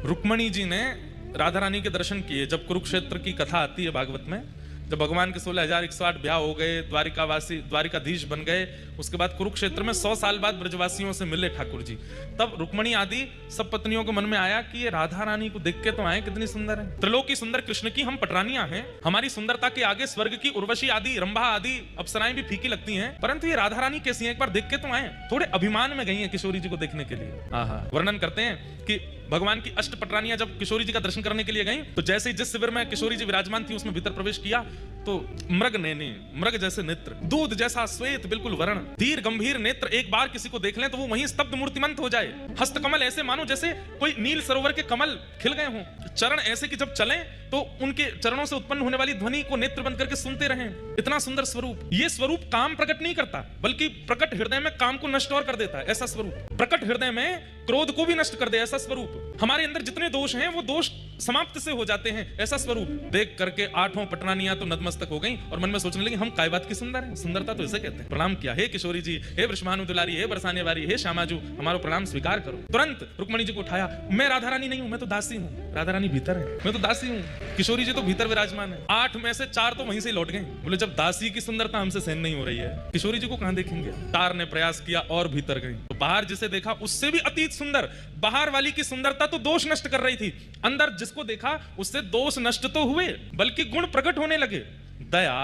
रुक्मणी जी ने राधा रानी के दर्शन किए। जब कुरुक्षेत्र की कथा आती है भागवत में, जब भगवान के 16,108 ब्याह हो गए, द्वारिकाधीश बन गए, उसके बाद कुरुक्षेत्र में 100 साल बाद ब्रजवासियों से मिले ठाकुर जी, तब रुक्मणी आदि सब पत्नियों को मन में आया कि ये राधा रानी को देख के तो आए कितनी सुंदर है, त्रिलोकी सुंदर कृष्ण की हम पटरानियां हैं, हमारी सुंदरता के आगे स्वर्ग की उर्वशी आदि रंभा आदि अप्सराएं भी फीकी लगती हैं, परंतु ये राधा रानी कैसी है, एक बार देख के तो आए। थोड़े अभिमान में गई है किशोरी जी को देखने के लिए। वर्णन करते हैं कि भगवान की अष्ट पटरानियां जब किशोरी जी का दर्शन करने के लिए गईं, तो जैसे ही जिस शिविर में किशोरी जी विराजमान थी उसमें भीतर प्रवेश किया तो मृग नैने, मृग जैसे नेत्र, दूध जैसा श्वेत बिल्कुल वर्ण, धीर गंभीर नेत्र, एक बार किसी को देख लें तो वो वहीं स्तब्ध मूर्तिमंत हो जाए। हस्तकमल ऐसे मानो जैसे कोई नील सरोवर के कमल खिल गए हों। चरण ऐसे कि जब चलें तो उनके चरणों से उत्पन्न होने वाली ध्वनि को नेत्र बंद करके सुनते रहें। इतना सुंदर स्वरूप। ये स्वरूप काम प्रकट नहीं करता, बल्कि प्रकट हृदय में काम को नष्ट और कर देता है, ऐसा स्वरूप। प्रकट हृदय में क्रोध को भी नष्ट कर दे, ऐसा स्वरूप। हमारे अंदर जितने दोष हैं वो दोष समाप्त से हो जाते हैं, ऐसा स्वरूप। देख करके आठों पटरानियां तो नतमस्तक हो गई और मन में सोचने लगी हम काय बात की सुंदर है, सुंदरता तो इसे कहते हैं। प्रणाम किया, हे किशोरी जी, हे वृषभानु दुलारी, हे बरसाने वाली, हे श्यामाजू, हमारा प्रणाम स्वीकार करो। तुरंत रुक्मणी जी को उठाया, मैं राधा रानी नहीं हूं, मैं तो दासी हूं। राधा रानी भीतर है, मैं तो दासी हूं। किशोरी जी तो भीतर विराजमान है। 8 में से 4 तो वहीं से लौट गए। बोले जब दासी की सुंदरता हमसे सहन नहीं हो रही है, किशोरी जी को कहां देखेंगे। 4 ने प्रयास किया और भीतर गई, तो बाहर जिसे देखा उससे भी अतीत सुंदर। बाहर वाली की सुंदरता तो दोष नष्ट कर रही थी, अंदर जिसको देखा उससे दोष नष्ट तो हुए बल्कि गुण प्रकट होने लगे। दया,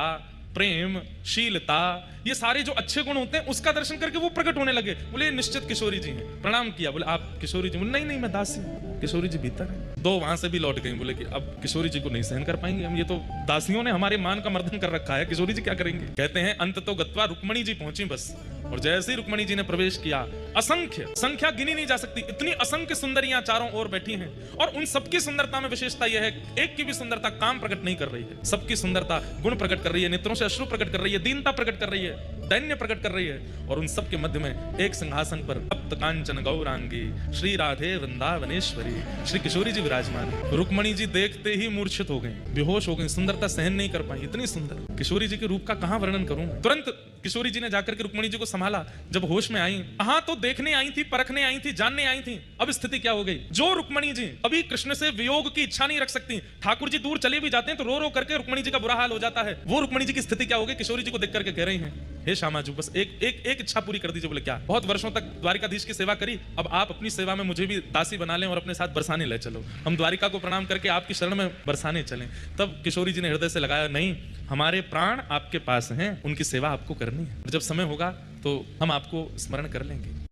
प्रेम, शीलता, ये सारे जो अच्छे गुण होते हैं उसका दर्शन करके वो प्रकट होने लगे। बोले निश्चित किशोरी जी हैं। प्रणाम किया, बोले आप किशोरी जी? बोले नहीं नहीं मैं दासी हूं। किशोरी जी भीतर है। 2 वहां से भी लौट गई। बोले कि अब किशोरी जी को नहीं सहन कर पाएंगे हम, ये तो दासियों ने हमारे मान का मर्दन कर रखा है, किशोरी जी क्या करेंगे। कहते हैं अंत तो गत्वा रुक्मणी जी पहुंची बस, और जैसे ही रुक्मणी जी ने प्रवेश किया, असंख्य, संख्या गिनी नहीं जा सकती, इतनी असंख्य सुंदरियां चारों ओर बैठी हैं। और उन सबकी सुंदरता में विशेषता यह है, एक की भी सुंदरता काम प्रकट नहीं कर रही है, सबकी सुंदरता गुण प्रकट कर रही है, नेत्रों से अश्रु प्रकट कर रही है, दीनता प्रकट कर रही है, दैन्य प्रकट कर रही है। और उन सबके मध्य में एक सिंहासन पर तप्त कांचन गौरांगी श्री राधे वृंदावनेश्वरी श्री किशोरी जी विराजमान। रुक्मणी जी देखते ही मूर्छित हो गई, बेहोश हो गई, सुंदरता सहन नहीं कर पाई, इतनी सुंदर। किशोरी जी के रूप का कहां वर्णन करूं। तुरंत किशोरी जी ने जाकर के रुक्मणी जी को संभाला। जब होश में आई, हाँ तो देखने आई थी, परखने आई थी, जानने आई थी। अब स्थिति क्या हो गई। जो रुक्मणी जी अभी कृष्ण से वियोग की इच्छा नहीं रख सकती, ठाकुर जी दूर चले भी जाते हैं तो रो रो करके रुक्मणी जी का बुरा हाल हो जाता है, वो रुक्मणी जी की स्थिति क्या हो गई। किशोरी जी को देख करके कह रही हैं, हे श्यामाजू बस एक इच्छा पूरी कर दीजिए। बोले क्या। बहुत वर्षों तक द्वारिकाधीश की सेवा करी, अब आप अपनी सेवा में मुझे भी दासी बना लें और अपने साथ बरसाने ले चलो, हम द्वारिका को प्रणाम करके आपकी शरण में बरसाने चलें। तब किशोरी जी ने हृदय से लगाया, नहीं, हमारे प्राण आपके पास हैं, उनकी सेवा आपको करनी है, जब समय होगा तो हम आपको स्मरण कर लेंगे।